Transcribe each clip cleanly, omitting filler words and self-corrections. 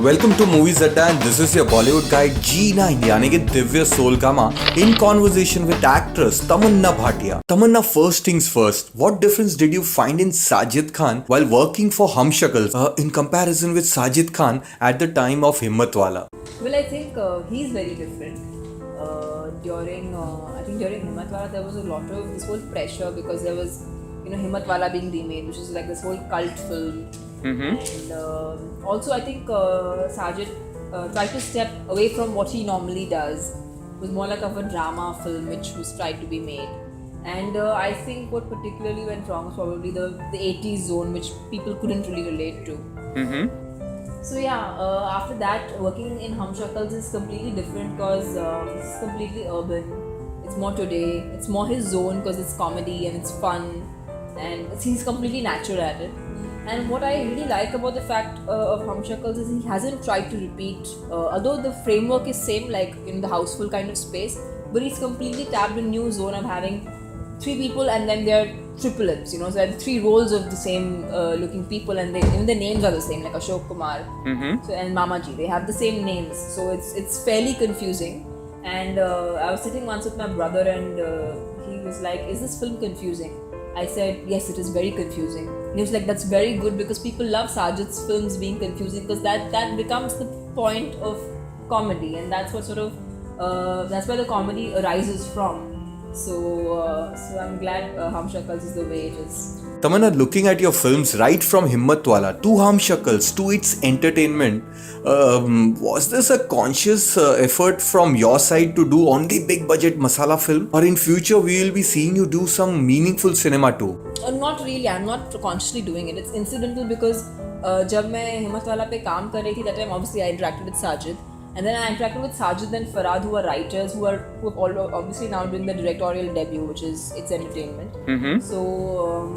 Welcome to Movies Atta and this is your Bollywood guide G9 यानी कि दिव्य soul comma in conversation with actress Tamanna Bhatia. Tamanna, first things first, what difference did you find in Sajid Khan while working for Hum Shakals in comparison with Sajid Khan at the time of Himmatwala? Well, I think he's very different. During Himmatwala there was a lot of this whole pressure because there was Himmatwala being remade, which is like this whole cult film. And also I think Sajid tried to step away from what he normally does. It was more like of a drama film which was tried to be made. And I think what particularly went wrong was probably the 80s zone, which people couldn't really relate to. So yeah, after that, working in Hum Shakals is completely different because it's completely urban. It's more today. It's more his zone because it's comedy and it's fun, and he's completely natural at it. And what I really like about the fact of Hum Shakals is he hasn't tried to repeat, although the framework is same, like in the houseful kind of space, but he's completely tapped a new zone of having three people and then they're triplets, so there are three roles of the same looking people, and even the names are the same, like Ashok Kumar and Mamaji, they have the same names, so it's fairly confusing. And I was sitting once with my brother and he was like, is this film confusing? I said, yes, it is very confusing. And he was like, that's very good because people love Sajid's films being confusing because that becomes the point of comedy, and that's what sort of that's where the comedy arises from. So I'm glad Hum Shakals is the way it is. Tamanna, looking at your films right from Himmatwala to Hum Shakals to its entertainment, was this a conscious effort from your side to do only big budget masala film, or in future we will be seeing you do some meaningful cinema too? Not really. I'm not consciously doing it. It's incidental because जब मैं हिम्मतवाला पे काम कर रही थी, that time obviously I interacted with Sajid. And then I interacted with Sajid and Farhad, who are writers, who have obviously now doing the directorial debut, which is It's Entertainment. So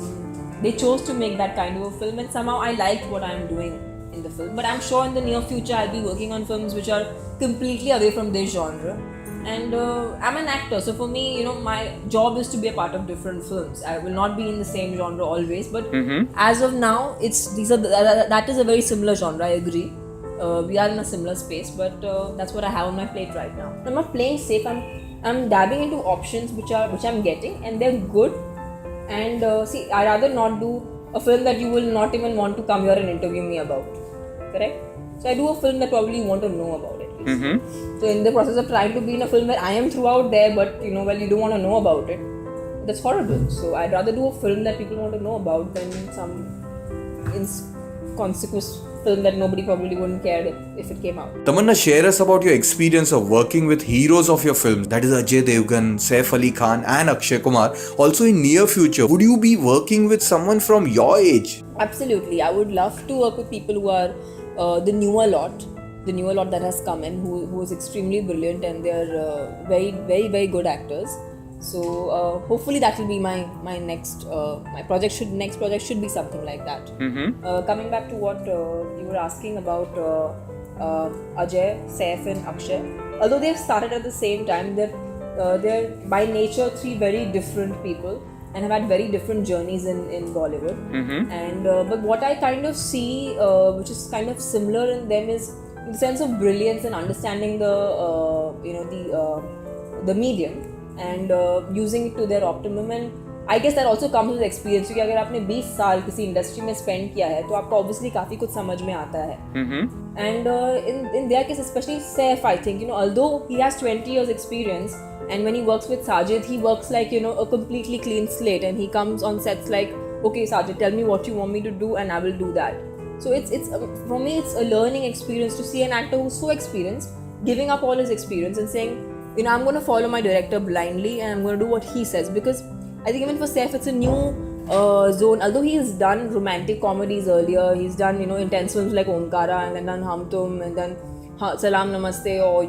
they chose to make that kind of a film, and somehow I liked what I'm doing in the film. But I'm sure in the near future I'll be working on films which are completely away from this genre. And I'm an actor, so for me, my job is to be a part of different films. I will not be in the same genre always, but as of now, that is a very similar genre. I agree. We are in a similar space, but that's what I have on my plate right now. I'm not playing safe. I'm dabbing into options which I'm getting, and they're good. And see, I'd rather not do a film that you will not even want to come here and interview me about. Correct? So I do a film that probably you want to know about at least. So in the process of trying to be in a film where I am throughout there, but you don't want to know about it, that's horrible. So I'd rather do a film that people want to know about than some inconspicuous film that nobody probably wouldn't care if it came out. Tamanna, share us about your experience of working with heroes of your films, that is Ajay Devgan, Saif Ali Khan and Akshay Kumar. Also in near future, would you be working with someone from your age? Absolutely. I would love to work with people who are the newer lot that has come in, who is extremely brilliant, and they're very, very, very good actors. So hopefully that will be my next project should be something like that. Coming back to what you were asking about Ajay, Saif and Akshay, although they've started at the same time, they're by nature three very different people and have had very different journeys in Bollywood. And but what I kind of see, which is kind of similar in them, is the sense of brilliance and understanding the medium and using it to their optimum. And I guess that also comes with experience, क्योंकि अगर आपने 20 साल किसी industry में spend किया है तो आपको obviously काफी कुछ समझ में आता है. And in their case, especially Saif, I think, although he has 20 years experience, and when he works with Sajid, he works like a completely clean slate, and he comes on sets like, okay Sajid, tell me what you want me to do and I will do that. So it's for me it's a learning experience to see an actor who's so experienced giving up all his experience and saying, I'm going to follow my director blindly and I'm going to do what he says. Because I think even for Saif, it's a new zone. Although he's done romantic comedies earlier, he's done intense films like Omkara, and then done Hum Tum, and then Salam Namaste, or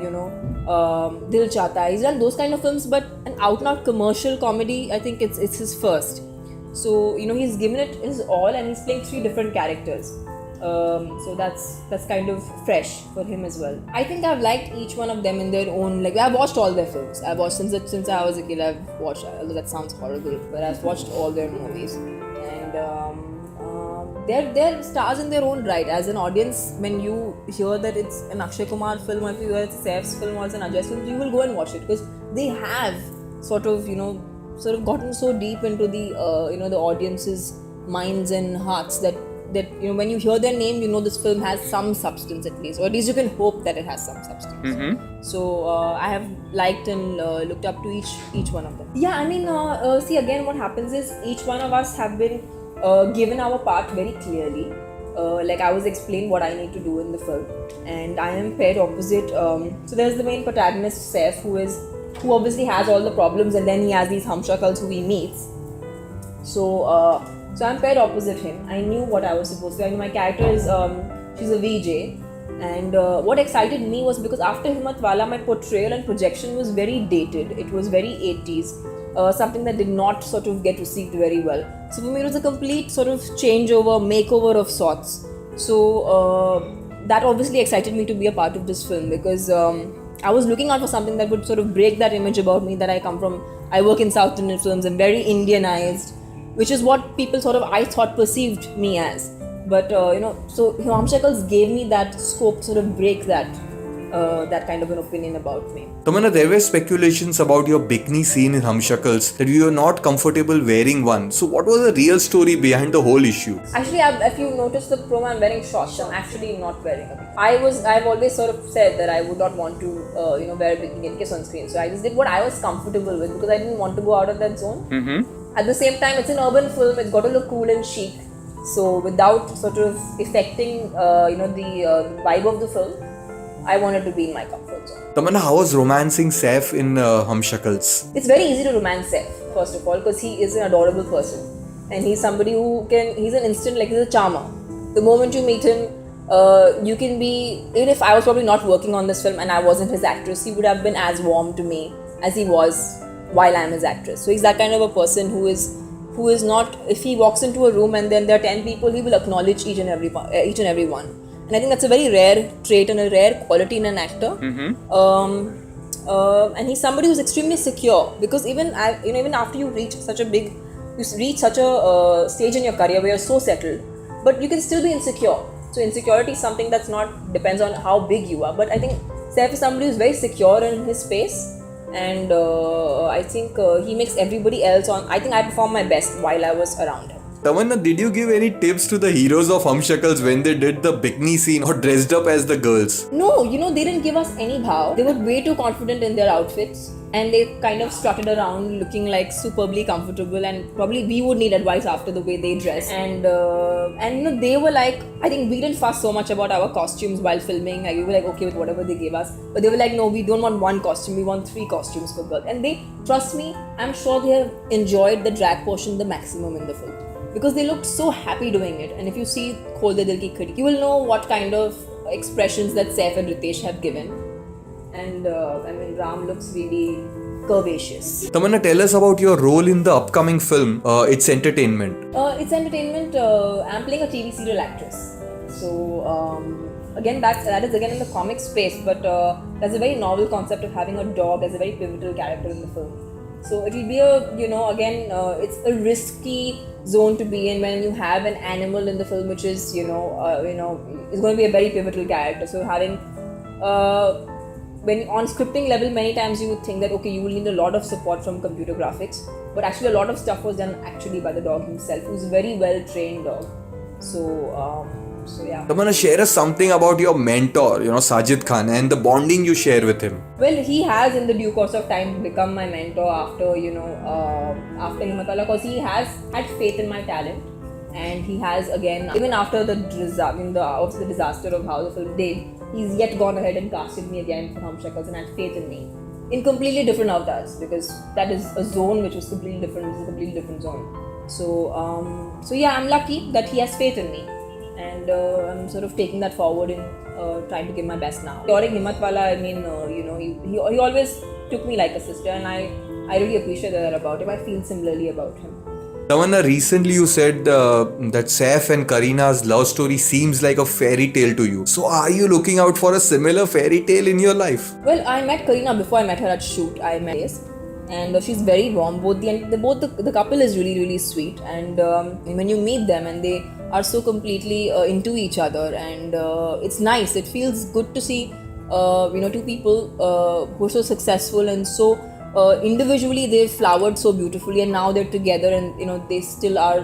Dil Chahta Hai. He's done those kind of films, but an out-and-out commercial comedy, I think it's his first. So he's given it his all, and he's playing three different characters. So that's kind of fresh for him as well. I think I've liked each one of them in their own, I've watched all their films. I've watched since I was a kid. I've watched, although that sounds horrible, but I've watched all their movies. And they're stars in their own right. As an audience, when you hear that it's an Akshay Kumar film, or if you hear it's Saif's film or it's an Ajay's film, you will go and watch it because they have sort of gotten so deep into the the audience's minds and hearts that when you hear their name, you know this film has some substance at least, or at least you can hope that it has some substance. So I have liked and looked up to each one of them. Yeah, I mean, see, again, what happens is each one of us have been given our part very clearly. Like I was explained what I need to do in the film, and I am paired opposite. So there's the main protagonist Saif, who obviously has all the problems, and then he has these humshakals who he meets. So I'm paired opposite him. I knew what I was supposed to. I knew my character is she's a VJ, and what excited me was because after Himmatwala, my portrayal and projection was very dated. It was very 80s, something that did not sort of get received very well. So for me, it was a complete sort of changeover, makeover of sorts. So that obviously excited me to be a part of this film because I was looking out for something that would sort of break that image about me that I come from. I work in South Indian films. I'm very Indianized, which is what people I thought perceived me as. But so Humshakals gave me that scope to sort of break that kind of an opinion about me. Tamanna, there were speculations about your bikini scene in Humshakals that you were not comfortable wearing one. So what was the real story behind the whole issue? Actually, if you notice the promo, I'm wearing shorts. I'm actually not wearing a bikini. I've always sort of said that I would not want to wear a bikini in case on screen. So I just did what I was comfortable with because I didn't want to go out of that zone. At the same time, it's an urban film. It's got to look cool and chic. So without sort of affecting the vibe of the film, I wanted to be in my comfort zone. Tamanna, how was romancing Saif in Humshakals? It's very easy to romance Saif, first of all, because he is an adorable person. And he's somebody he's an instant, like he's a charmer. The moment you meet him, you can be, even if I was probably not working on this film and I wasn't his actress, he would have been as warm to me as he was while I'm his actress. So he's that kind of a person who is not, if he walks into a room and then there are 10 people, he will acknowledge each and every one. And I think that's a very rare trait and a rare quality in an actor. And he's somebody who's extremely secure because even after you reach such a stage in your career where you're so settled, but you can still be insecure. So insecurity is something that's not depends on how big you are. But I think Saif is somebody who's very secure in his space. And I think he makes everybody else I think I performed my best while I was around him. Tamanna, did you give any tips to the heroes of Humshakals when they did the bikini scene or dressed up as the girls? No, they didn't give us any bhav. They were way too confident in their outfits and they kind of strutted around looking like superbly comfortable, and probably we would need advice after the way they dress. And they were like, I think we didn't fuss so much about our costumes while filming. Like, we were like okay with whatever they gave us, but they were like, no, we don't want one costume, we want 3 costumes for girls. And they, trust me, I'm sure they have enjoyed the drag portion the maximum in the film because they looked so happy doing it. And if you see Khol De Dil Ki Khidki, you will know what kind of expressions that Saif and Ritesh have given. And Ram looks really curvaceous. Tamanna, tell us about your role in the upcoming film, It's Entertainment. It's Entertainment. I'm playing a TV serial actress. So again, that is again in the comic space, but there's a very novel concept of having a dog as a very pivotal character in the film. So it will be it's a risky zone to be in when you have an animal in the film, which is is going to be a very pivotal character. So having when on scripting level, many times you would think that okay, you will need a lot of support from computer graphics, but actually a lot of stuff was done actually by the dog himself, who's a very well trained dog. So yeah. Tamanna, share us something about your mentor, Sajid Khan, and the bonding you share with him. Well, he has in the due course of time become my mentor after after Himmatwala, because he has had faith in my talent, and he has again, even after the disaster of how the film did, he's yet gone ahead and casted me again for Humshakals and had faith in me in completely different avatars, because that is a zone which was completely different. It's a completely different zone. So yeah, I'm lucky that he has faith in me. And I'm sort of taking that forward and trying to give my best now. During Himmatwala, he always took me like a sister, and I really appreciate that about him. I feel similarly about him. Tamanna, recently you said that Saif and Kareena's love story seems like a fairy tale to you. So are you looking out for a similar fairy tale in your life? Well, I met Kareena before I met her at shoot. I met Ace. and she's very warm. The couple is really really sweet, and when you meet them and they are so completely into each other, and it's nice. It feels good to see two people who are so successful and so individually they've flowered so beautifully, and now they're together, and they still are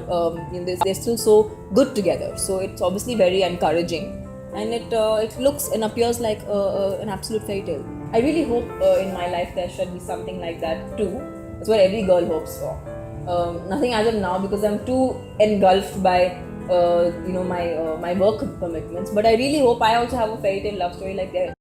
they're still so good together. So it's obviously very encouraging, and it looks and appears like an absolute fairy tale. I really hope in my life there should be something like that too. That's what every girl hopes for. Nothing as of now, because I'm too engulfed by my work commitments. But I really hope I also have a fairy tale love story like theirs.